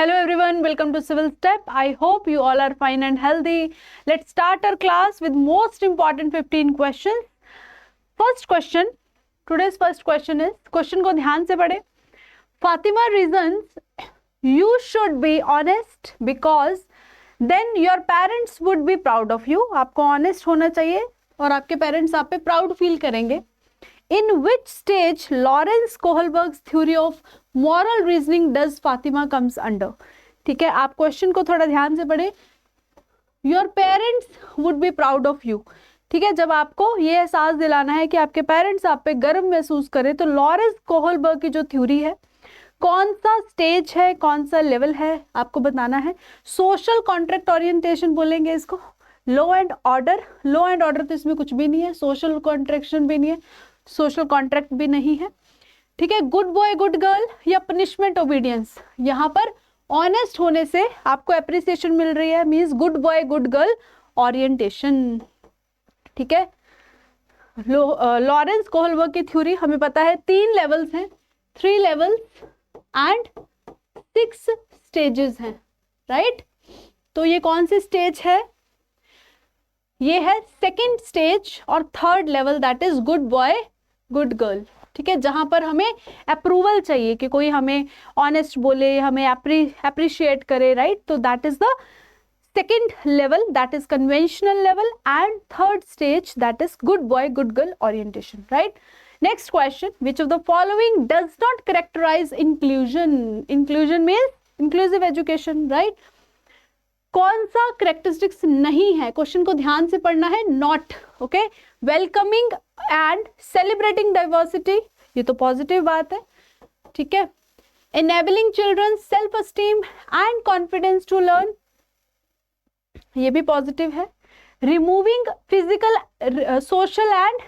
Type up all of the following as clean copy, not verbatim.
Hello everyone, welcome to Civil Step. I hope you all are fine and healthy. Let's start our class with most important 15 questions. First question, today's first question is, question को ध्यान से पढ़े. Fatima reasons you should be honest because then your parents would be proud of you. आपको honest होना चाहिए और आपके parents आप पे proud feel करेंगे. In which stage Lawrence Kohlberg's theory of moral reasoning does Fatima comes under? ठीक है, आप क्वेश्चन को थोड़ा ध्यान से पढ़े. Your parents would be proud of you. ठीक है, जब आपको ये एहसास दिलाना है कि आपके पेरेंट्स आप पे गर्व महसूस करें, तो लॉरेंस कोहलबर्ग की जो थ्योरी है, कौन सा स्टेज है, कौन सा लेवल है, आपको बताना है. सोशल कॉन्ट्रैक्ट ओरिएंटेशन बोलेंगे इसको. Law and order, law and order तो इसमें कुछ भी नहीं है, सोशल कॉन्ट्रैक्शन भी नहीं है, सोशल कॉन्ट्रैक्ट भी नहीं है. ठीक है, गुड बॉय गुड गर्ल या पनिशमेंट ओबीडियंस, यहाँ पर ऑनेस्ट होने से आपको एप्रिसिएशन मिल रही है, means good boy good girl orientation. ठीक है, लॉरेंस कोहलबर्ग की थ्योरी हमें पता है 3 लेवल्स हैं, 3 लेवल्स एंड 6 स्टेजेस हैं, राइट. तो ये कौन सी स्टेज है? ये है सेकंड स्टेज और third level, that is good boy good girl. ठीक है, जहां पर हमें अप्रूवल चाहिए कि कोई हमें ऑनेस्ट बोले, हमें अप्रिशिएट करे, राइट. तो that is the second level, that is conventional level, and third stage that is good boy good girl orientation, right. Next question, which of the following does not characterise inclusion? Inclusion means inclusive education, right. कौन सा characteristics नहीं है? Question को ध्यान से पढ़ना है. Not, okay. Welcoming and celebrating diversity, ये तो पॉजिटिव बात है. ठीक है. Enabling children self esteem and confidence to learn, ये भी पॉजिटिव है. Removing physical social and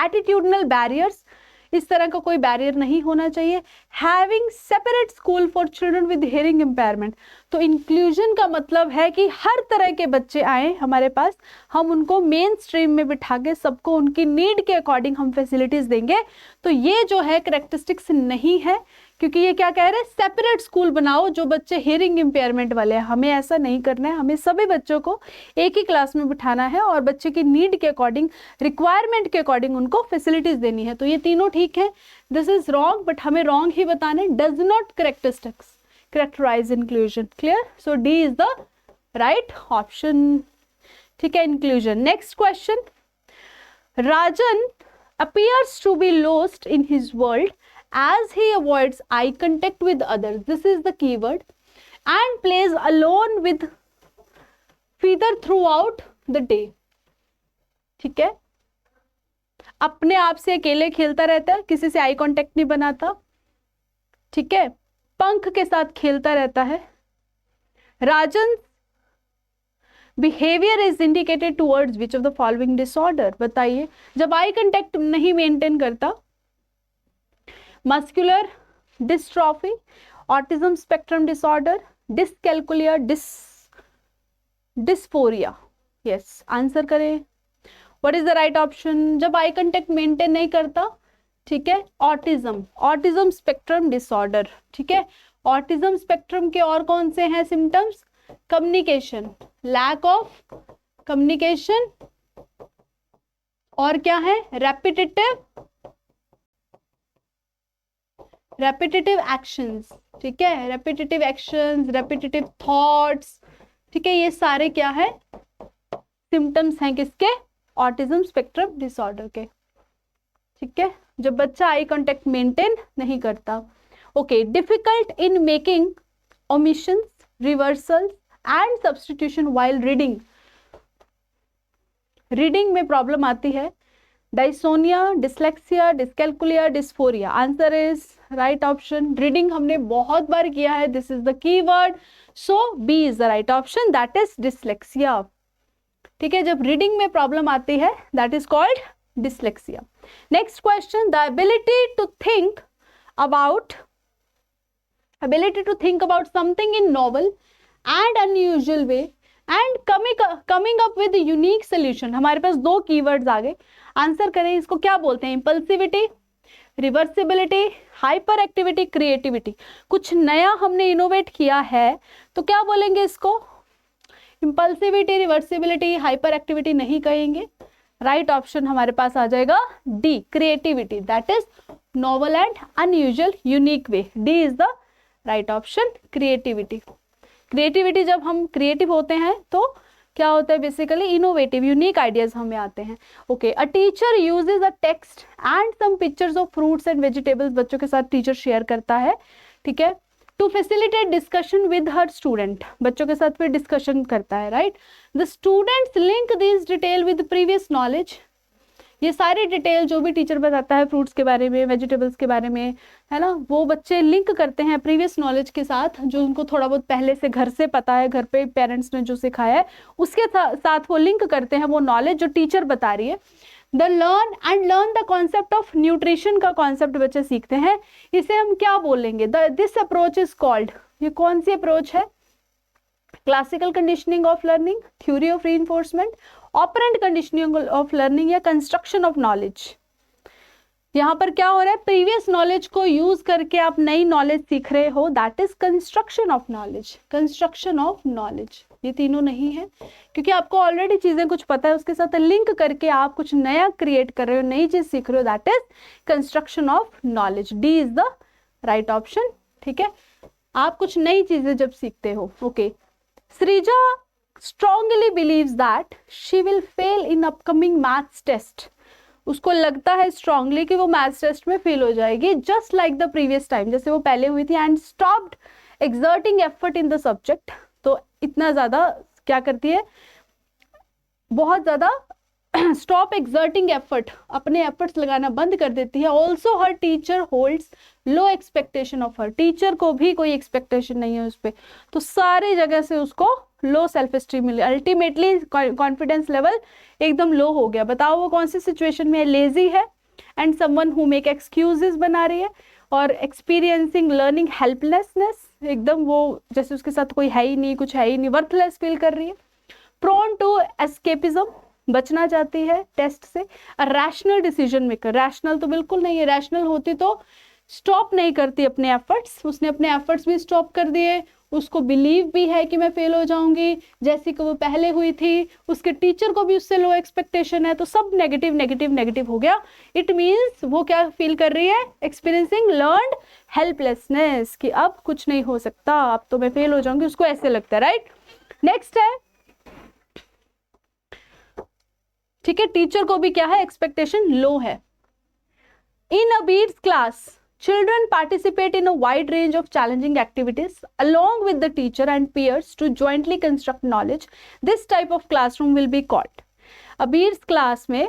attitudinal barriers, इस तरह का कोई बैरियर नहीं होना चाहिए. Having separate school for children with hearing impairment, तो इंक्लूजन का मतलब है कि हर तरह के बच्चे आए हमारे पास, हम उनको मेन स्ट्रीम में बिठा के सबको उनकी नीड के अकॉर्डिंग हम फैसिलिटीज देंगे. तो ये जो है करेक्टरिस्टिक्स नहीं है, क्योंकि ये क्या कह रहे हैं, सेपरेट स्कूल बनाओ जो बच्चे हियरिंग इम्पेयरमेंट वाले हैं. हमें ऐसा नहीं करना है, हमें सभी बच्चों को एक ही क्लास में बिठाना है और बच्चे की नीड के अकॉर्डिंग, रिक्वायरमेंट के अकॉर्डिंग उनको फैसिलिटीज देनी है. तो ये तीनों ठीक है. दिस इज रॉन्ग, बट हमें रॉन्ग ही बताना है. Does not characterise inclusion. Clear? So D is the right option. ठीक है, inclusion. Next question, Rajan appears to be lost in his world as he avoids eye contact with others, this is the keyword, and plays alone with feather throughout the day. ठीक है, अपने आप से अकेले खेलता रहता है, किसी से आई कांटेक्ट नहीं बनाता. ठीक है, पंख के साथ खेलता रहता है. Rajan behaviour is indicated towards which of the following disorder, बताइए. जब आई कांटेक्ट नहीं मेंटेन करता, muscular dystrophy, autism spectrum disorder, dyscalculia, dysphoria. Yes, answer करें. What is the right option? जब आई कांटेक्ट मेंटेन नहीं करता, ठीक है, ऑटिज्म स्पेक्ट्रम डिसऑर्डर. ठीक है, ऑटिज्म स्पेक्ट्रम के और कौन से हैं symptoms? Communication, lack of communication, और क्या है? Repetitive actions. ठीक है, रेपिटेटिव एक्शंस, रेपिटेटिव थॉट्स. ठीक है, ये सारे क्या है? सिम्टम्स हैं किसके? ऑटिज्म स्पेक्ट्रम डिसऑर्डर के. ठीक है, जब बच्चा आई कांटेक्ट मेंटेन नहीं करता. Okay, difficult in making omissions, reversals and substitution while reading. Reading में प्रॉब्लम आती है. Dysnomia, dyslexia, dyscalculia, dysphoria. Answer is right option. Reading हमने बहुत बार किया है, this is the keyword, so B is the right option, that is dyslexia. ठीक है, जब रीडिंग में प्रॉब्लम आती है, that is called dyslexia. Next question, the ability to think about something in novel and unusual way and coming up with a unique solution. हमारे पास 2 keywords आ गए. Answer करें, इसको क्या बोलते हैं? इंपल्सिविटी, रिवर्सिबिलिटी, हाइपर एक्टिविटी, क्रिएटिविटी। कुछ नया हमने इनोवेट किया है तो क्या बोलेंगे इसको? इम्पल्सिविटी, रिवर्सिबिलिटी, हाइपर एक्टिविटी नहीं कहेंगे। राइट ऑप्शन हमारे पास आ जाएगा D, creativity, that is novel and unusual unique way. D is the right option, creativity. Creativity, जब हम क्रिएटिव होते हैं तो क्या होता है? बेसिकली इनोवेटिव, यूनिक आइडियाज हमें आते हैं। Okay, a teacher uses a text and some pictures of fruits and vegetables, बच्चों के साथ टीचर शेयर करता है, ठीक है, to facilitate discussion with her student, बच्चों के साथ फिर डिस्कशन करता है, राइट। The students link this detail with previous knowledge, ये सारी डिटेल जो भी टीचर बताता है फ्रूट्स के बारे में, वेजिटेबल्स के बारे में, है ना, वो बच्चे लिंक करते हैं प्रीवियस नॉलेज के साथ, जो उनको थोड़ा बहुत पहले से घर से पता है, घर पे पेरेंट्स ने जो सिखाया है उसके साथ वो लिंक करते हैं वो नॉलेज जो टीचर बता रही है। The learn the concept of nutrition का कॉन्सेप्ट बच्चे सीखते हैं, इसे हम क्या बोलेंगे? दिस अप्रोच इज कॉल्ड, ये कौन सी अप्रोच है? Classical conditioning of learning, theory of reinforcement, operant conditioning of learning या कंस्ट्रक्शन ऑफ नॉलेज। यहाँ पर क्या हो रहा है? प्रीवियस नॉलेज को यूज करके आप नई नॉलेज सीख रहे हो, that is construction of knowledge, construction of knowledge. ये तीनों नहीं है क्योंकि आपको ऑलरेडी चीजें कुछ पता है, उसके साथ लिंक करके आप कुछ नया क्रिएट कर रहे हो, नई चीज सीख रहे हो, that is construction of knowledge. D is the right option, ठीक है, आप कुछ नई चीजें जब सीखते हो। Okay, Srija strongly believes that she will fail in upcoming maths test, उसको लगता है strongly कि वो मैथ्स टेस्ट में फेल हो जाएगी, just like the previous time, जैसे वो पहले हुई थी, and stopped exerting effort in the subject, तो इतना ज़्यादा क्या करती है? बहुत ज़्यादा स्टॉप एक्सर्टिंग एफर्ट, अपने एफर्ट्स लगाना बंद कर देती है। Also her teacher holds low expectation of her, teacher को भी कोई एक्सपेक्टेशन नहीं है उस पर, तो सारी जगह से उसको लो सेल्फ स्टीम मिली, अल्टीमेटली कॉन्फिडेंस लेवल एकदम लो हो गया। बताओ वो कौन सी सिचुएशन में है? लेजी है and someone who make excuses बना रही है, और एक्सपीरियंसिंग लर्निंग हेल्पलेसनेस, एकदम वो जैसे उसके साथ कोई है ही नहीं, कुछ है ही नहीं, वर्थलेस फील कर रही है। प्रोन टू एस्केपिज्म, बचना चाहती है टेस्ट से। रैशनल डिसीजन मेकर, रैशनल तो बिल्कुल नहीं है, रैशनल होती तो स्टॉप नहीं करती अपने एफर्ट्स, उसने अपने एफर्ट्स भी स्टॉप कर दिए, उसको बिलीव भी है कि मैं फेल हो जाऊंगी जैसी कि वो पहले हुई थी, उसके टीचर को भी उससे लो एक्सपेक्टेशन है, तो सब नेगेटिव नेगेटिव नेगेटिव हो गया। इट मीन्स वो क्या फील कर रही है? एक्सपीरियंसिंग लर्नड हेल्पलेसनेस, कि अब कुछ नहीं हो सकता, अब तो मैं फेल हो जाऊंगी, उसको ऐसे लगता है, राइट। नेक्स्ट है, ठीक है, टीचर को भी क्या है? एक्सपेक्टेशन लो है। In a beats class children participate in a wide range of challenging activities along with the teacher and peers to jointly construct knowledge. This type of classroom will be called a beats class में,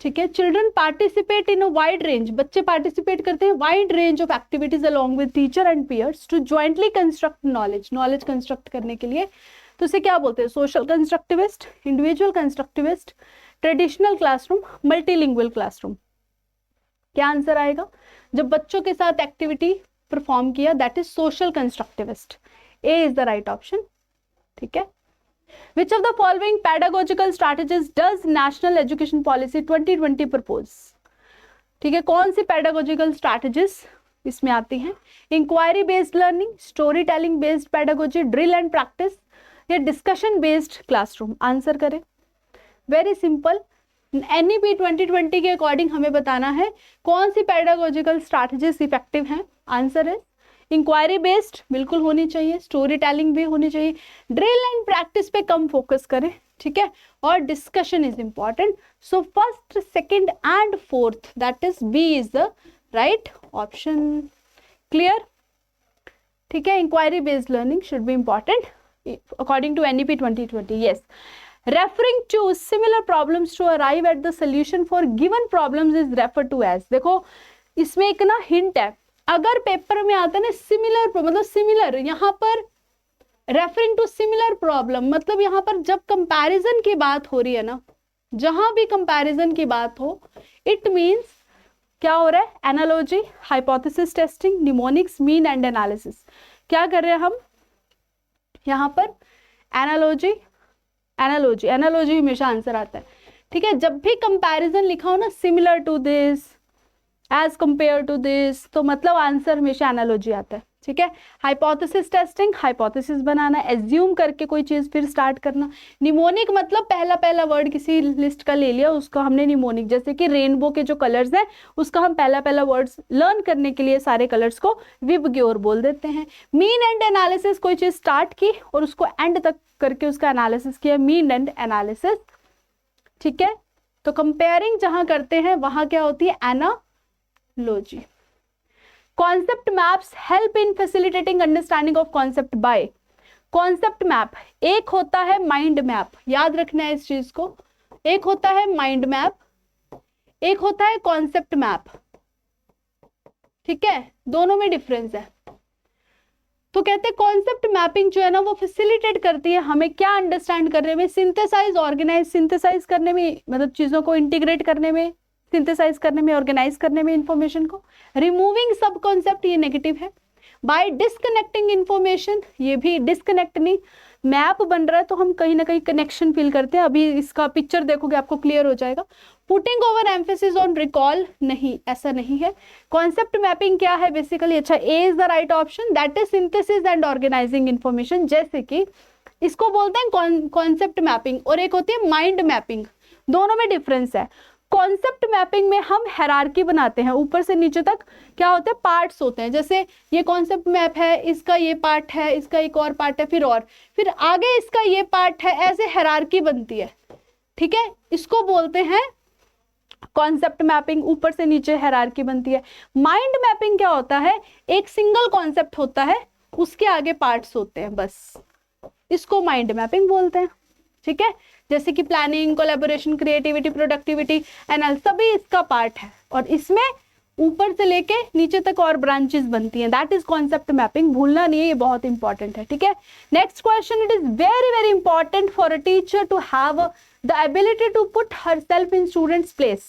ठीक है, children participate in a wide range, बच्चे participate करते हैं wide range of activities along with teacher and peers to jointly construct knowledge, knowledge construct करने के लिए, तो इसे क्या बोलते हैं? Social constructivist, individual constructivist, traditional classroom, multilingual classroom. क्या आंसर आएगा? जब बच्चों के साथ एक्टिविटी परफॉर्म किया, that is social constructivist. A is the right option, ठीक है। Which of the following pedagogical strategies does National Education Policy 2020 propose? ठीक है, कौन सी पैडागोजिकल स्ट्रैटेजीज इसमें आती हैं? Inquiry based learning, story telling based pedagogy, drill and practice, या डिस्कशन बेस्ड क्लासरूम? आंसर करें। वेरी सिंपल, NEP 2020 के अकॉर्डिंग हमें बताना है कौन सी पैडागोजिकल स्ट्रैटेजीज इफेक्टिव हैं। आंसर है इंक्वायरी बेस्ड बिल्कुल होनी चाहिए, स्टोरी टेलिंग भी होनी चाहिए, ड्रिल एंड प्रैक्टिस पे कम फोकस करें, ठीक है, और discussion is important. So first, second and fourth, that is B is the right option. Clear, ठीक है, inquiry based learning should be important according to NEP 2020. Yes, referring to similar problems to arrive at the solution for given problems is referred to as। देखो इसमें एक ना hint है, अगर paper में आता है ना सिमिलर, मतलब सिमिलर, यहाँ पर रेफरिंग टू सिमिलर प्रॉब्लम, मतलब यहाँ पर जब कंपैरिजन की बात हो रही है ना, जहां भी कंपैरिजन की बात हो, इट मीन्स क्या हो रहा है? Analogy, hypothesis testing, mnemonics, mean and analysis. क्या कर रहे हैं हम यहाँ पर? एनालॉजी, एनालॉजी, एनालॉजी हमेशा आंसर आता है, ठीक है। जब भी कंपैरिजन लिखा हो ना, similar to this, as compare to this, तो मतलब आंसर हमेशा एनालॉजी आता है, ठीक है। हाइपोथेसिस टेस्टिंग, हाइपोथेसिस बनाना, एज्यूम करके कोई चीज फिर स्टार्ट करना। निमोनिक मतलब पहला पहला वर्ड किसी लिस्ट का ले लिया, उसको हमने निमोनिक, जैसे कि रेनबो के जो कलर्स हैं उसका हम पहला पहला वर्ड्स लर्न करने के लिए सारे कलर्स को विबग्योर बोल देते हैं। मीन एंड एनालिसिस, कोई चीज स्टार्ट की और उसको एंड तक करके उसका एनालिसिस किया, मीन एंड एनालिसिस, ठीक है। तो कंपेयरिंग जहां करते हैं वहां क्या होती है, analogy. Concept maps help in facilitating understanding of concept bye. Concept map, एक होता है माइंड मैप, याद रखना है इस चीज को, एक होता है माइंड मैप, एक होता है कॉन्सेप्ट मैप, ठीक है, दोनों में डिफरेंस है। तो कहते हैं कॉन्सेप्ट मैपिंग जो है ना वो फैसिलिटेट करती है हमें क्या अंडरस्टैंड करने में, सिंथेसाइज ऑर्गेनाइज, सिंथेसाइज करने में, मतलब चीजों को इंटीग्रेट करने में, सिंथेसाइज करने में, ऑर्गेनाइज करने में इंफॉर्मेशन को। रिमूविंग सब कॉन्सेप्ट, ये नेगेटिव है। बाय डिस्कनेक्टिंग इंफॉर्मेशन, ये भी डिस्कनेक्ट नहीं, मैप बन रहा है तो हम कहीं ना कहीं कनेक्शन फील करते हैं, अभी इसका पिक्चर देखोगे आपको क्लियर हो जाएगा। Putting over emphasis on recall, नहीं, ऐसा नहीं है। कॉन्सेप्ट मैपिंग क्या है बेसिकली, अच्छा A is the right option, that is synthesis and organising information, जैसे कि इसको बोलते हैं कॉन्सेप्ट मैपिंग, और एक होती है माइंड मैपिंग, दोनों में डिफरेंस है। कॉन्सेप्ट मैपिंग में हम हायरार्की बनाते हैं, ऊपर से नीचे तक क्या होते हैं, पार्ट्स होते हैं, जैसे ये कॉन्सेप्ट मैप है, इसका ये पार्ट है, इसका एक और पार्ट है, फिर आगे इसका ये पार्ट है, ऐसे हायरार्की बनती है, ठीक है, इसको बोलते हैं कॉन्सेप्ट मैपिंग, ऊपर से नीचे हायरार्की बनती है। माइंड मैपिंग क्या होता है, एक सिंगल कॉन्सेप्ट होता है, उसके आगे पार्ट्स होते हैं बस, इसको माइंड मैपिंग बोलते हैं, ठीक है। जैसे कि planning, collaboration, creativity, productivity, analysis, सभी इसका पार्ट है, और इसमें ऊपर से लेके नीचे तक और ब्रांचेस बनती हैं, दैट इज कॉन्सेप्ट मैपिंग, भूलना नहीं है, ये बहुत इंपॉर्टेंट है, ठीक है। Next question, it is very very important for a teacher to have the ability to put herself in students place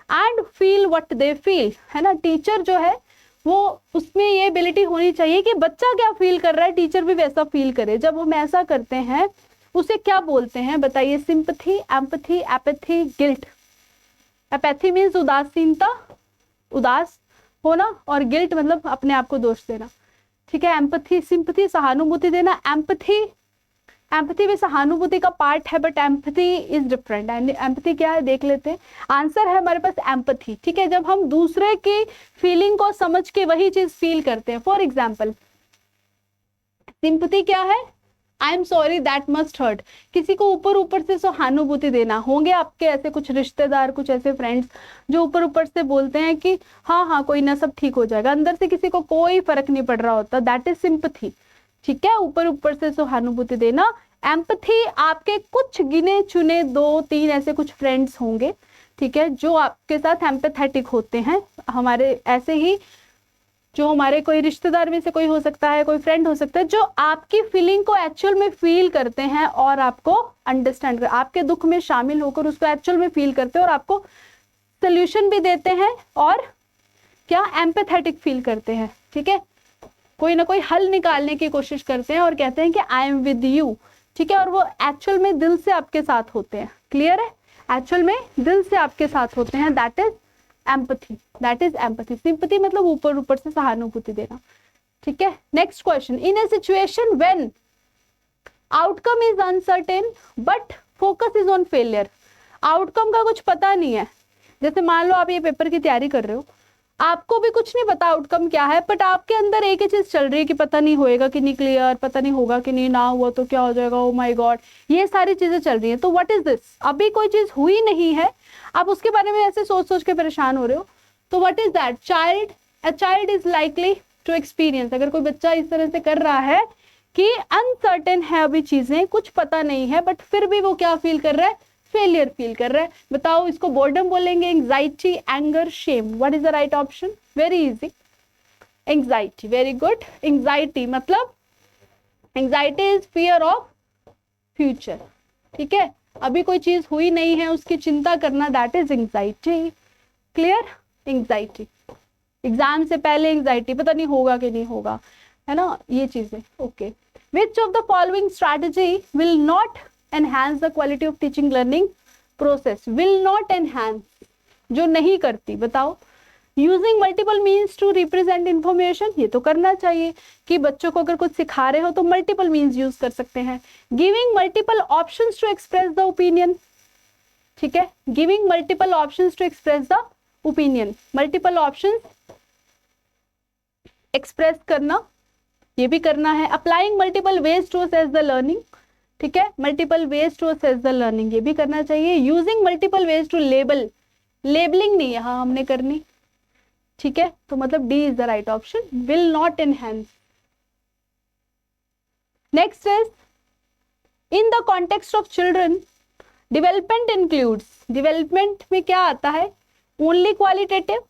and feel what they feel, है ना। टीचर जो है वो, उसमें ये एबिलिटी होनी चाहिए कि बच्चा क्या फील कर रहा है टीचर भी वैसा फील करे। जब हम ऐसा करते हैं उसे क्या बोलते हैं बताइए, sympathy, empathy, apathy, guilt. Apathy means उदासीनता, उदास होना, और गिल्ट मतलब अपने आप को दोष देना, ठीक है। एम्पैथी, सिंपैथी, सहानुभूति देना, एम्पैथी, एम्पैथी भी सहानुभूति का पार्ट है, but empathy is different. Empathy क्या है देख लेते हैं, आंसर है हमारे पास एम्पैथी, ठीक है, जब हम दूसरे की फीलिंग को समझ के वही चीज फील करते हैं। फॉर एग्जाम्पल, सिंपैथी क्या है, I am sorry that must hurt, किसी को ऊपर ऊपर से सहानुभूति देना। होंगे आपके ऐसे कुछ रिश्तेदार, कुछ ऐसे फ्रेंड्स जो ऊपर ऊपर से बोलते हैं कि हाँ हाँ कोई ना, सब ठीक हो जाएगा, अंदर से किसी को कोई फर्क नहीं पड़ रहा होता, दैट इज सिंपैथी, ठीक है, ऊपर ऊपर से सहानुभूति देना। एम्पैथी, आपके कुछ गिने चुने 2-3 ऐसे कुछ फ्रेंड्स होंगे, ठीक है, जो आपके साथ एम्पैथेटिक होते हैं, हमारे ऐसे ही जो हमारे कोई रिश्तेदार में से कोई हो सकता है, कोई फ्रेंड हो सकता है, जो आपकी फीलिंग को एक्चुअल में फील करते हैं और आपको अंडरस्टैंड कर, आपके दुख में शामिल होकर उसको एक्चुअल में फील करते हैं और आपको सोल्यूशन भी देते हैं, और क्या, एम्पैथेटिक फील करते हैं, ठीक है, कोई ना कोई हल निकालने की कोशिश करते हैं और कहते हैं कि आई एम विद यू, ठीक है, और वो एक्चुअल में दिल से आपके साथ होते हैं, क्लियर है, एक्चुअल में दिल से आपके साथ होते हैं, that is empathy, that is empathy. Sympathy मतलब ऊपर ऊपर से सहानुभूति देना, ठीक है। Next question, in A situation when outcome is uncertain but focus is on failure, outcome का कुछ पता नहीं है, जैसे मान लो आप ये पेपर की तैयारी कर रहे हो, आपको भी कुछ नहीं पता आउटकम क्या है, बट आपके अंदर एक ही चीज चल रही है कि पता नहीं होएगा कि नहीं क्लियर, पता नहीं होगा कि नहीं, ना हुआ तो क्या हो जाएगा, ओ माय गॉड, ये सारी चीजें चल रही है। तो व्हाट इज दिस, अभी कोई चीज हुई नहीं है, आप उसके बारे में ऐसे सोच सोच के परेशान हो रहे हो, तो what is that, child, a child is likely to experience, अगर कोई बच्चा इस तरह से कर रहा है कि अनसर्टेन है, अभी चीजें कुछ पता नहीं है, बट फिर भी वो क्या फील कर रहा है, फेलियर फील कर रहा है। बताओ, इसको बोर्डम बोलेंगे, anxiety, anger, shame, what is the right option, very easy, anxiety, very good. Anxiety मतलब, anxiety is fear of future, ठीक है, अभी कोई चीज हुई नहीं है उसकी चिंता करना, that is anxiety, clear, anxiety, exam से पहले एंग्जाइटी, पता नहीं होगा कि नहीं होगा, है ना, ये चीजें, okay. Which of the following strategy will not enhance the quality of teaching learning process, will not enhance, जो नहीं करती, बताओ, using multiple means to represent information, ये तो करना चाहिए कि बच्चों को अगर कुछ सिखा रहे हो तो मल्टीपल मीन्स यूज कर सकते हैं। Giving multiple options to express the opinion, ठीक है, giving multiple options to express the opinion, multiple options express करना, ये भी करना है। Applying multiple ways to assess the learning, ठीक है, multiple ways to assess the learning, ये भी करना चाहिए। Using multiple ways to label, labeling नहीं यहाँ हमने करनी, ठीक है, तो मतलब D is the right option, will not enhance. Next is in the context of children development includes, development में क्या आता है, only qualitative,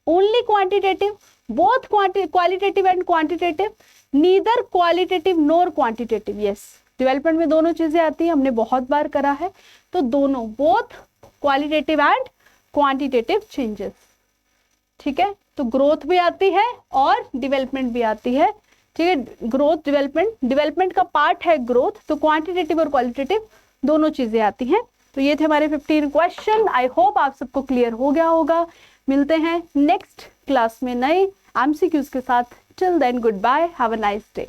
only quantitative, both qualitative and quantitative, neither qualitative NOR quantitative. Yes, development में दोनों चीजें आती हैं, हमने बहुत बार करा है, तो दोनों, both qualitative and quantitative changes, ठीक है, तो ग्रोथ भी आती है और डेवलपमेंट भी आती है, ठीक है, ग्रोथ डेवलपमेंट, डेवलपमेंट का पार्ट है ग्रोथ, तो क्वांटिटेटिव और क्वालिटेटिव दोनों चीजें आती हैं। तो ये थे हमारे 15 क्वेश्चन, आई होप आप सबको क्लियर हो गया होगा। मिलते हैं नेक्स्ट क्लास में नए एमसीक्यूज के साथ, till then goodbye, have a nice day.